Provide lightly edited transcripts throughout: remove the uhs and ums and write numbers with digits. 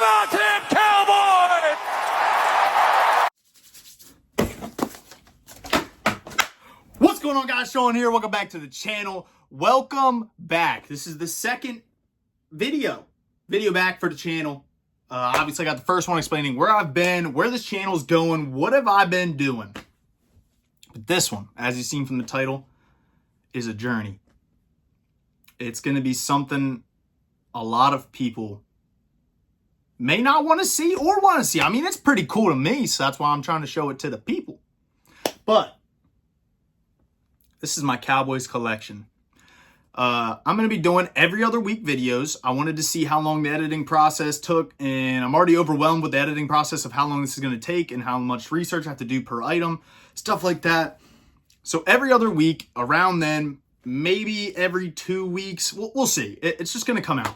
goddamn Cowboys! What's going on, guys? Sean here. Welcome back to the channel. Welcome back. This is the second video back for the channel. Obviously, I got the first one explaining where I've been, where this channel's going, what have I been doing. But this one, as you've seen from the title, is a journey. It's going to be something a lot of people may not want to see or want to see. I mean, it's pretty cool to me, so that's why I'm trying to show it to the people. But this is my Cowboys collection. I'm going to be doing every other week videos. I wanted to see how long the editing process took, and I'm already overwhelmed with the editing process of how long this is going to take and how much research I have to do per item, stuff like that. So every other week, around then, maybe every 2 weeks, we'll see. It's just going to come out.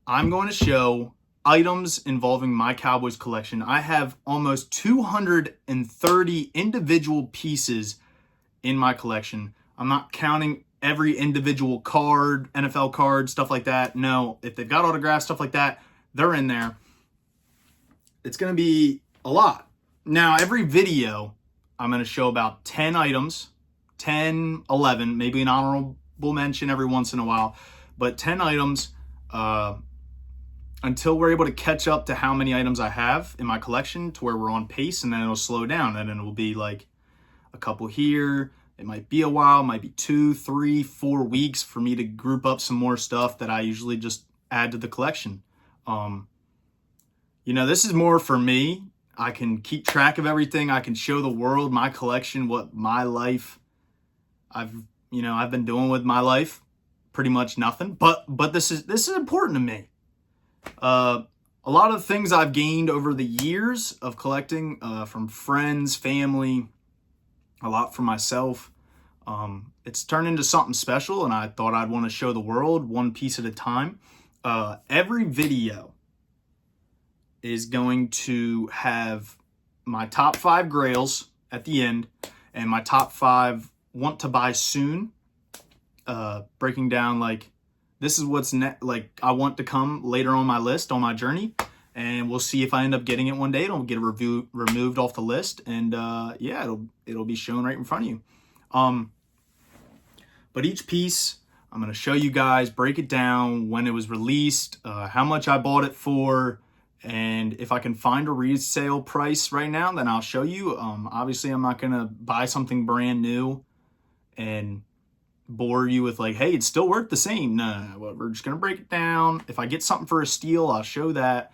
I'm going to show items involving my Cowboys collection. I have almost 230 individual pieces in my collection. I'm not counting every individual card, NFL card, stuff like that. No, if they've got autographs, stuff like that, they're in there. It's going to be a lot. Now, every video, I'm going to show about 10 items, 10, 11, maybe an honorable mention every once in a while, but 10 items until we're able to catch up to how many items I have in my collection to where we're on pace, and then it'll slow down, and then it will be like a couple here. It might be a while, might be 2, 3, 4 weeks for me to group up some more stuff that I usually just add to the collection. You know, this is more for me. I can keep track of everything. I can show the world my collection, what my life I've been doing with my life. Pretty much nothing, but this is important to me. A lot of things I've gained over the years of collecting, from friends, family, a lot for myself. It's turned into something special, and I thought I'd want to show the world one piece at a time. Every video is going to have my top 5 grails at the end and my top 5 want to buy soon. Breaking down, like, this is what's I want to come later on my list, on my journey. And we'll see if I end up getting it one day. It'll get removed off the list, and yeah, it'll be shown right in front of you. But each piece, I'm going to show you guys, break it down, when it was released, how much I bought it for, and if I can find a resale price right now, then I'll show you. Obviously, I'm not going to buy something brand new and bore you with like, hey, it's still worth the same. No, we're just going to break it down. If I get something for a steal, I'll show that.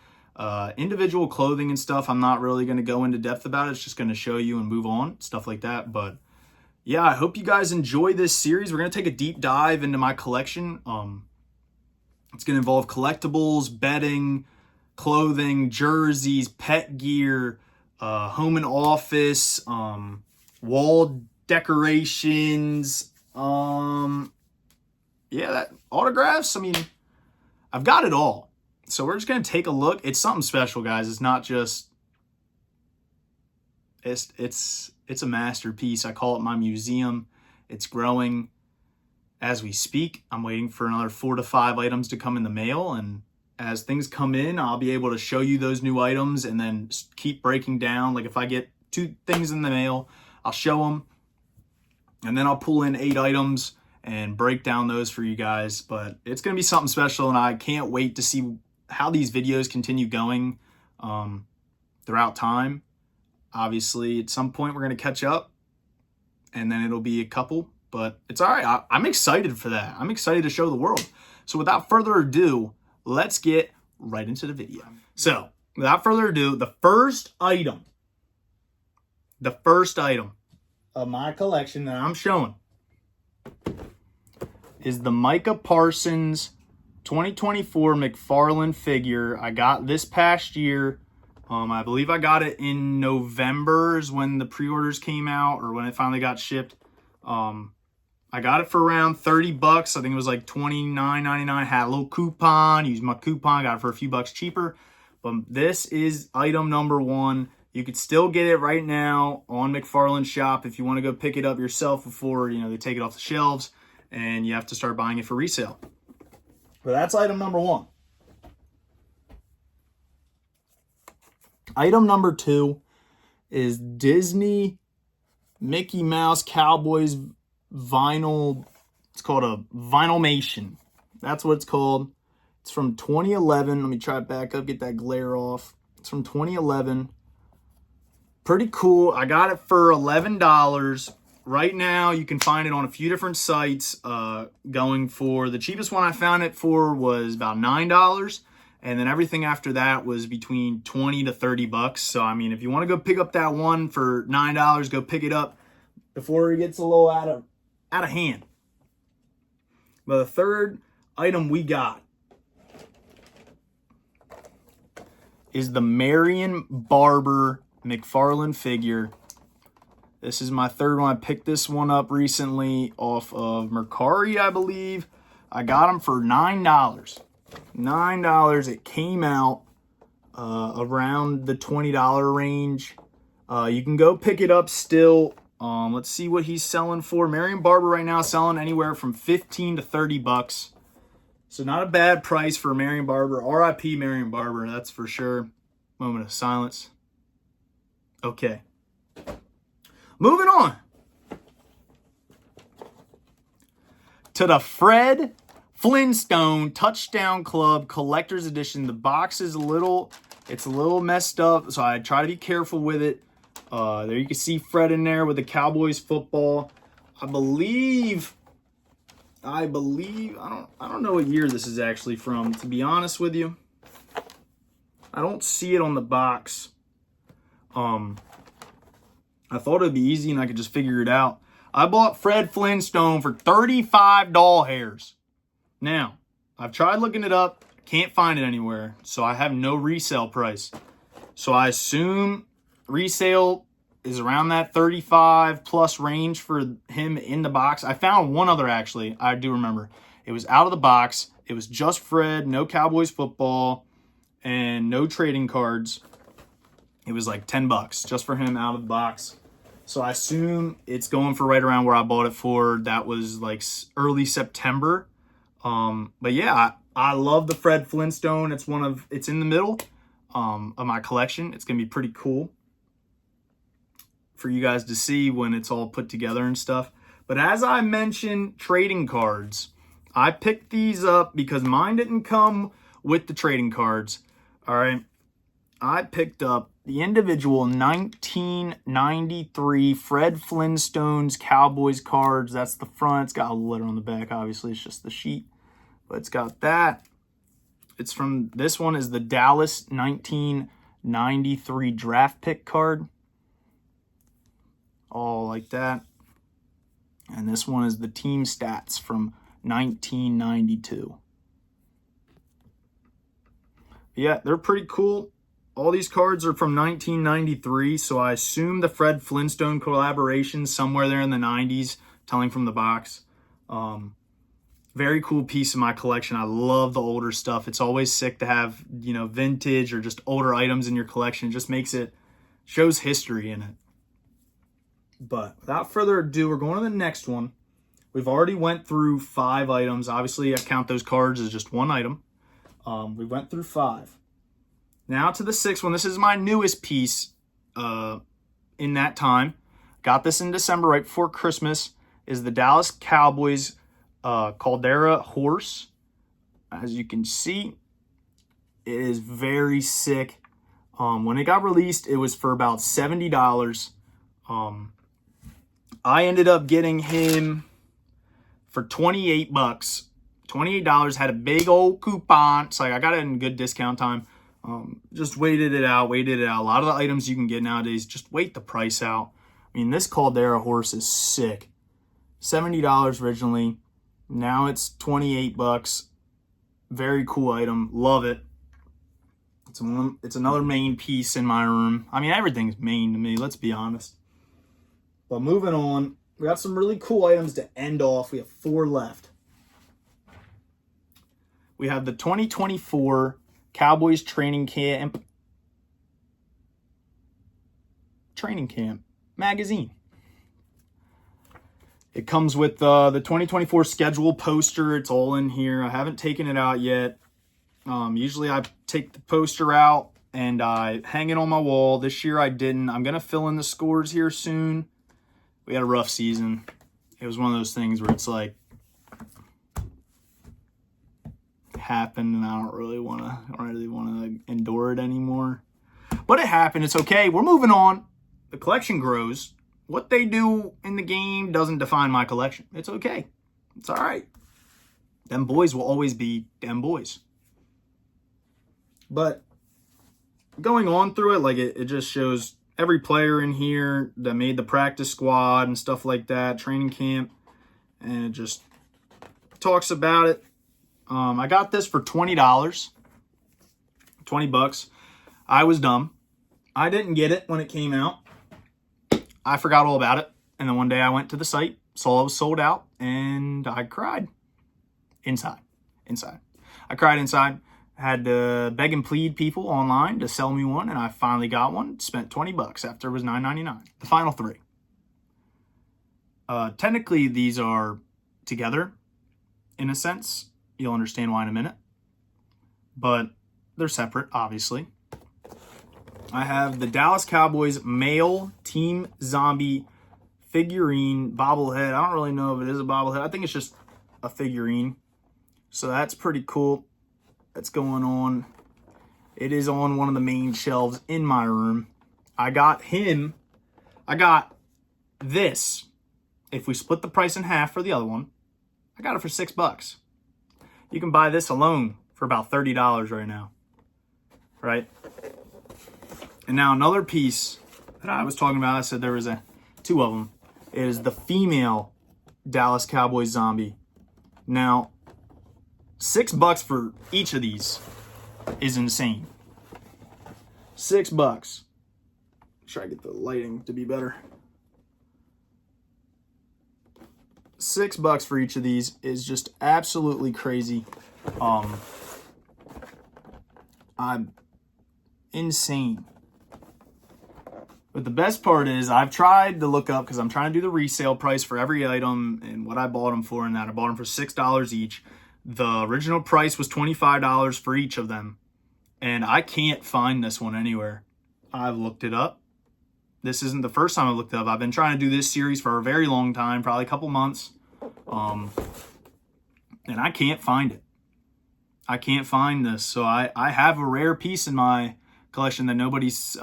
Individual clothing and stuff, I'm not really going to go into depth about it. It's just going to show you and move on, stuff like that. But yeah, I hope you guys enjoy this series. We're going to take a deep dive into my collection. It's going to involve collectibles, bedding, clothing, jerseys, pet gear, home and office, wall decorations, yeah, that autographs. I mean, I've got it all. So we're just going to take a look. It's something special, guys. It's not just, it's a masterpiece. I call it my museum. It's growing as we speak. I'm waiting for another 4 to 5 items to come in the mail. And as things come in, I'll be able to show you those new items and then keep breaking down. Like if I get 2 things in the mail, I'll show them. And then I'll pull in 8 items and break down those for you guys. But it's going to be something special, and I can't wait to see how these videos continue going throughout time. Obviously, at some point, we're going to catch up, and then it'll be a couple. But it's all right. I'm excited for that. I'm excited to show the world. So without further ado, let's get right into the video. So without further ado, the first item of my collection that I'm showing is the Micah Parsons 2024 McFarlane figure. I got this past year. I believe I got it in November is when the pre-orders came out, or when it finally got shipped. I got it for around 30 bucks. I think it was like $29.99. Had a little coupon. Used my coupon. Got it for a few bucks cheaper. But this is item number 1. You could still get it right now on McFarlane Shop if you want to go pick it up yourself before, they take it off the shelves and you have to start buying it for resale. But that's item number 1. Item number 2 is Disney Mickey Mouse Cowboys vinyl. It's called a Vinylmation. That's what it's called. It's from 2011. Let me try it back up, get that glare off. It's from 2011. Pretty cool. I got it for $11. Right now, you can find it on a few different sites. Going for the cheapest one I found it for was about $9. And then everything after that was between 20 to 30 bucks. So, I mean, if you want to go pick up that one for $9, go pick it up before it gets a little out of hand. But the third item we got is the Marion Barber McFarlane figure. This is my third one. I picked this one up recently off of Mercari, I believe. I got them for $9. $9. It came out around the $20 range. You can go pick it up still. Let's see what he's selling for. Marion Barber right now selling anywhere from 15 to 30 bucks. So not a bad price for Marion Barber. R.I.P. Marion Barber, that's for sure. Moment of silence. Okay. Moving on to the Fred Flintstone Touchdown Club Collector's Edition. The box is a little messed up, so I try to be careful with it. There you can see Fred in there with the Cowboys football. I don't know what year this is actually from, to be honest with you. I don't see it on the box. I thought it'd be easy and I could just figure it out. I bought Fred Flintstone for 35 doll hairs. Now, I've tried looking it up, can't find it anywhere, so I have no resale price. So I assume resale is around that 35 plus range for him in the box. I found one other, actually, I do remember. It was out of the box. It was just Fred, no Cowboys football, and no trading cards. It was like 10 bucks just for him out of the box. So I assume it's going for right around where I bought it for. That was like early September. But yeah, I love the Fred Flintstone. It's in the middle of my collection. It's going to be pretty cool for you guys to see when it's all put together and stuff. But as I mentioned, trading cards. I picked these up because mine didn't come with the trading cards. All right. I picked up the individual 1993 Fred Flintstone's Cowboys cards. That's the front. It's got a letter on the back. Obviously, it's just the sheet. But it's got that. This one is the Dallas 1993 draft pick card. All like that. And this one is the team stats from 1992. Yeah, they're pretty cool. All these cards are from 1993, so I assume the Fred Flintstone collaboration somewhere there in the 90s, telling from the box. Very cool piece of my collection. I love the older stuff. It's always sick to have, vintage or just older items in your collection. It just shows history in it. But without further ado, we're going to the next one. We've already went through 5 items. Obviously, I count those cards as just one item. We went through 5. Now to the 6th one. This is my newest piece in that time. Got this in December right before Christmas. Is the Dallas Cowboys Caldera horse. As you can see, it is very sick. When it got released, it was for about $70. I ended up getting him for 28 bucks. $28, had a big old coupon. It's like I got it in good discount time. Just waited it out. A lot of the items you can get nowadays, just wait the price out. I mean, this Caldera horse is sick. $70 originally. Now it's 28 bucks. Very cool item. Love it. It's another main piece in my room. I mean, everything's main to me, let's be honest. But moving on, we got some really cool items to end off. We have 4 left. We have the 2024 Cowboys training camp magazine. It comes with the 2024 schedule poster. It's all in here. I haven't taken it out yet. Usually I take the poster out and I hang it on my wall. This year I didn't. I'm going to fill in the scores here soon. We had a rough season. It was one of those things where it's like, happened, and I don't really want to endure it anymore. But it happened. It's okay. We're moving on. The collection grows. What they do in the game doesn't define my collection. It's okay. It's all right. Them boys will always be them boys. But going on through it, like it just shows every player in here that made the practice squad and stuff like that, training camp, and it just talks about it. I got this for $20. $20. I was dumb. I didn't get it when it came out. I forgot all about it. And then one day I went to the site, saw it was sold out, and I cried. Inside. I cried inside. Had to beg and plead people online to sell me one, and I finally got one. Spent $20 after it was $9.99. The final three. Technically, these are together, in a sense. You'll understand why in a minute. But they're separate, obviously. I have the Dallas Cowboys male team zombie figurine bobblehead. I don't really know if it is a bobblehead. I think it's just a figurine. So that's pretty cool. That's going on. It is on one of the main shelves in my room. I got this. If we split the price in half for the other one, I got it for $6. You can buy this alone for about $30 right now. Right? And now another piece that I was talking about, I said there was two of them, is the female Dallas Cowboys zombie. Now, $6 for each of these is insane. $6. Try to get the lighting to be better. $6 for each of these is just absolutely crazy. I'm insane. But the best part is I've tried to look up, because I'm trying to do the resale price for every item and what I bought them for, and that I bought them for $6 each. The original price was $25 for each of them. And I can't find this one anywhere. I've looked it up. This isn't the first time I looked it up. I've been trying to do this series for a very long time, probably a couple months. And I can't find it. I can't find this. So I have a rare piece in my collection that nobody's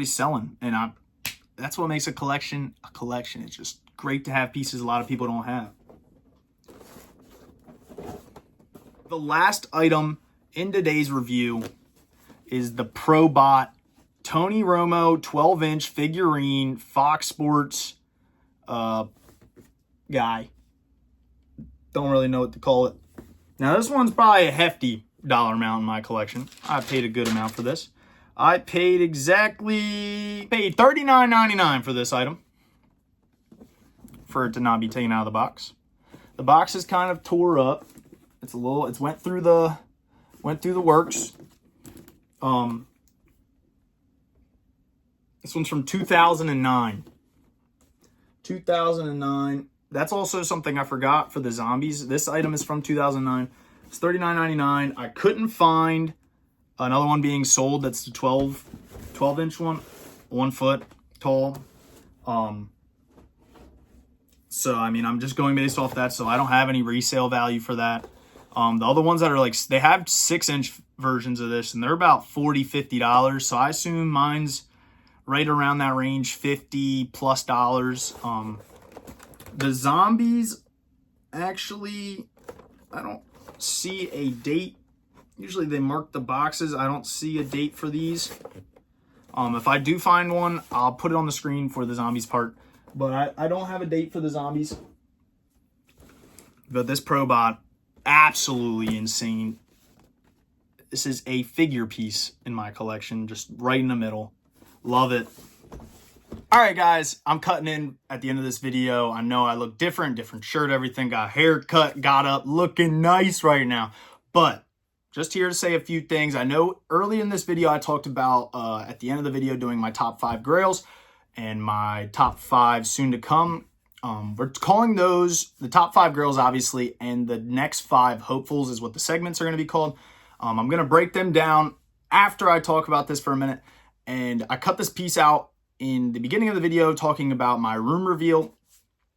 selling. And that's what makes a collection a collection. It's just great to have pieces a lot of people don't have. The last item in today's review is the ProBot Tony Romo 12-inch figurine Fox Sports guy. Don't really know what to call it. Now, this one's probably a hefty dollar amount in my collection. I paid a good amount for this. I paid $39.99 for this item, for it to not be taken out of the box. The box is kind of tore up. It's went through the works. This one's from 2009. 2009. That's also something I forgot for the zombies. This item is from 2009. It's $39.99. I couldn't find another one being sold that's the 12-inch one, 1 foot tall. So, I mean, I'm just going based off that, so I don't have any resale value for that. The other ones that are like, they have 6-inch versions of this, and they're about $40, $50. So I assume mine's right around that range, $50+. The zombies, actually, I don't see a date. Usually they mark the boxes. I don't see a date for these. If I do find one, I'll put it on the screen for the zombies part. But I don't have a date for the zombies. But this ProBot, absolutely insane. This is a figure piece in my collection, just right in the middle. Love it. All right, guys, I'm cutting in at the end of this video. I know I look different shirt, everything. Got a haircut, got up, looking nice right now. But just here to say a few things. I know early in this video, I talked about, at the end of the video, doing my top 5 grails and my top 5 soon to come. We're calling those the top 5 grails, obviously, and the next 5 hopefuls is what the segments are going to be called. I'm going to break them down after I talk about this for a minute. And I cut this piece out in the beginning of the video talking about my room reveal.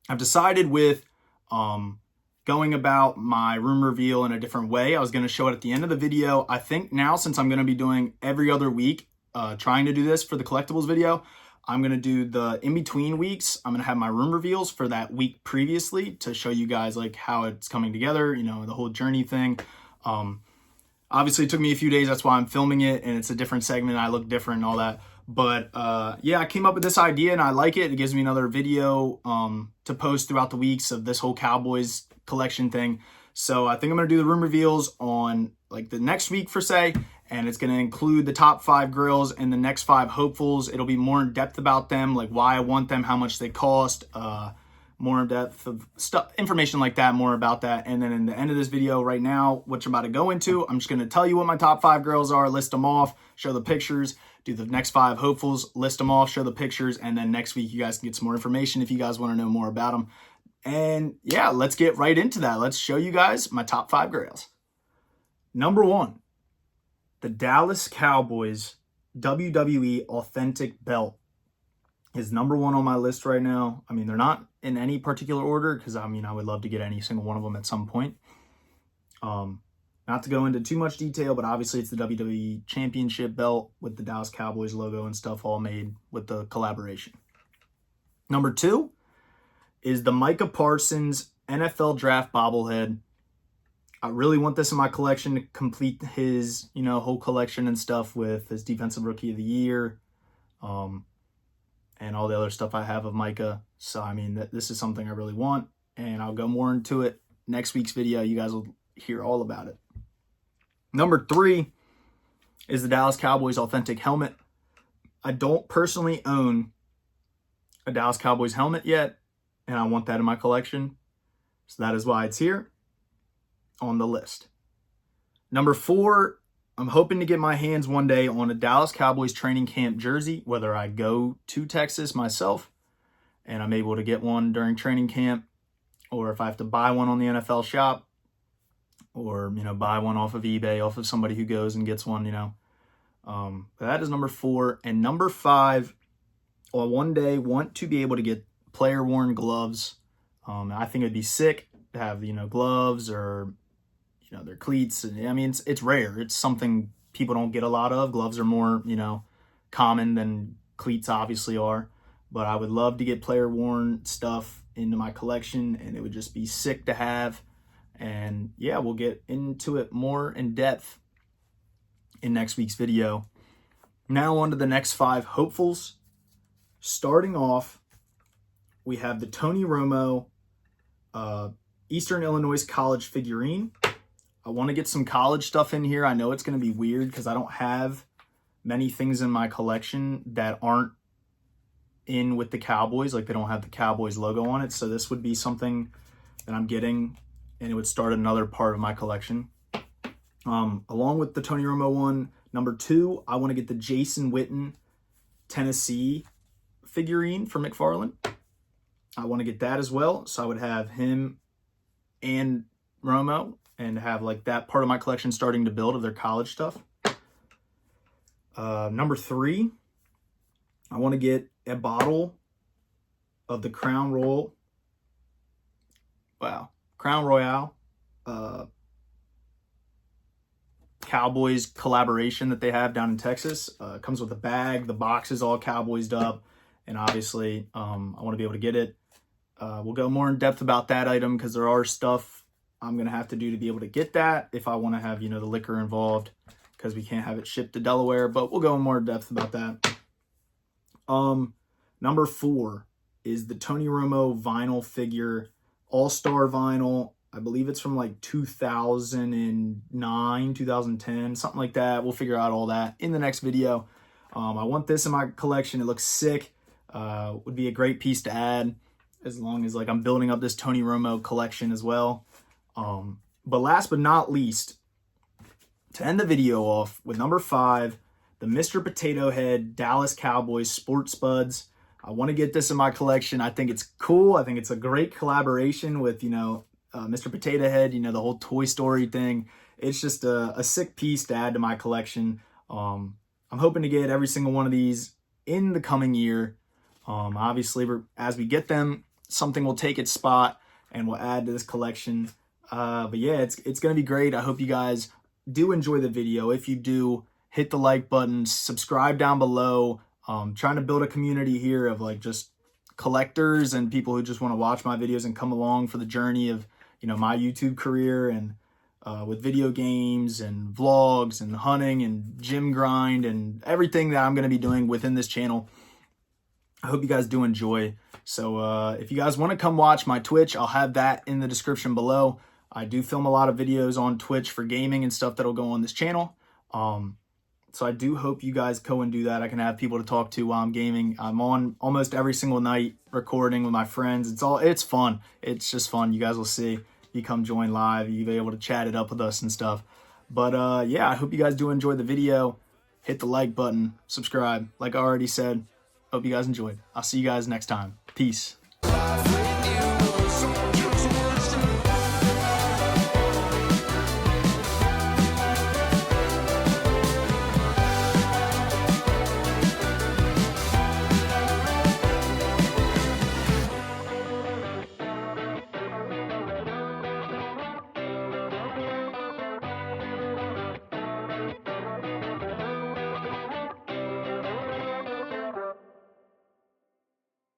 I've decided with going about my room reveal in a different way. I was going to show it at the end of the video. I think now, since I'm going to be doing every other week, trying to do this for the collectibles video, I'm going to do the in-between weeks. I'm going to have my room reveals for that week previously to show you guys like how it's coming together, you know, the whole journey thing. Obviously it took me a few days. That's why I'm filming it, and it's a different segment. I look different and all that. But yeah, I came up with this idea and I like it. It gives me another video to post throughout the weeks of this whole Cowboys collection thing. So I think I'm going to do the room reveals on like the next week for say, and it's going to include the top 5 grills and the next 5 hopefuls. It'll be more in depth about them, like why I want them, how much they cost, more in depth of stuff, information like that, more about that. And then in the end of this video right now, what you're about to go into, I'm just going to tell you what my top 5 grills are, list them off, show the pictures, do the next 5 hopefuls, list them off, show the pictures, and then next week you guys can get some more information if you guys want to know more about them. And yeah, let's get right into that. Let's show you guys my top 5 grails. Number 1, the Dallas Cowboys WWE Authentic Belt is number 1 on my list right now. I mean, they're not in any particular order because I mean, I would love to get any single one of them at some point. Not to go into too much detail, but obviously it's the WWE Championship belt with the Dallas Cowboys logo and stuff all made with the collaboration. Number 2 is the Micah Parsons NFL Draft bobblehead. I really want this in my collection to complete his, you know, whole collection and stuff with his Defensive Rookie of the Year, and all the other stuff I have of Micah. So, I mean, this is something I really want, and I'll go more into it next week's video. You guys will hear all about it. Number 3 is the Dallas Cowboys Authentic Helmet. I don't personally own a Dallas Cowboys helmet yet, and I want that in my collection. So that is why it's here on the list. Number 4, I'm hoping to get my hands one day on a Dallas Cowboys training camp jersey, whether I go to Texas myself and I'm able to get one during training camp, or if I have to buy one on the NFL shop, or, you know, buy one off of eBay, off of somebody who goes and gets one, you know. That is number 4. And number 5, I one day want to be able to get player-worn gloves. I think it'd be sick to have, you know, gloves or, you know, their cleats. I mean, it's rare. It's something people don't get a lot of. Gloves are more, you know, common than cleats obviously are. But I would love to get player-worn stuff into my collection, and it would just be sick to have. And yeah, we'll get into it more in depth in next week's video. Now on to the next 5 hopefuls. Starting off, we have the Tony Romo Eastern Illinois College figurine. I want to get some college stuff in here. I know it's going to be weird because I don't have many things in my collection that aren't in with the Cowboys. Like, they don't have the Cowboys logo on it. So this would be something that I'm getting, and it would start another part of my collection. Along with the Tony Romo one, number 2, I want to get the Jason Witten Tennessee figurine for McFarlane. I want to get that as well. So I would have him and Romo and have like that part of my collection starting to build of their college stuff. Number 3, I want to get a bottle of the Crown Royal. Wow. Crown Royale Cowboys collaboration that they have down in Texas. It comes with a bag. The box is all Cowboysed up. And obviously, I want to be able to get it. We'll go more in depth about that item because there are stuff I'm going to have to do to be able to get that if I want to have, you know, the liquor involved, because we can't have it shipped to Delaware. But we'll go in more depth about that. Number 4 is the Tony Romo vinyl figure, All-Star vinyl. I believe it's from like 2009, 2010, something like that. We'll figure out all that in the next video. I want this in my collection. It looks sick. Would be a great piece to add as long as like I'm building up this Tony Romo collection as well. But last but not least, to end the video off with number 5, the Mr. Potato Head Dallas Cowboys Sports Buds. I want to get this in my collection. I think it's cool. I think it's a great collaboration with, you know, Mr. Potato Head, you know, the whole Toy Story thing. It's just a sick piece to add to my collection. I'm hoping to get every single one of these in the coming year. Obviously, as we get them, something will take its spot and we'll add to this collection. But yeah, it's gonna be great. I hope you guys do enjoy the video. If you do, hit the like button, subscribe down below. Trying to build a community here of like just collectors and people who just want to watch my videos and come along for the journey of, you know, my YouTube career and with video games and vlogs and hunting and gym grind and everything that I'm going to be doing within this channel. I hope you guys do enjoy. So if you guys want to come watch my Twitch, I'll have that in the description below. I do film a lot of videos on Twitch for gaming and stuff that'll go on this channel. So I do hope you guys go and do that. I can have people to talk to while I'm gaming. I'm on almost every single night recording with my friends. It's fun. It's just fun. You guys will see. You come join live. You'll be able to chat it up with us and stuff. But yeah, I hope you guys do enjoy the video. Hit the like button. Subscribe. Like I already said. Hope you guys enjoyed. I'll see you guys next time. Peace.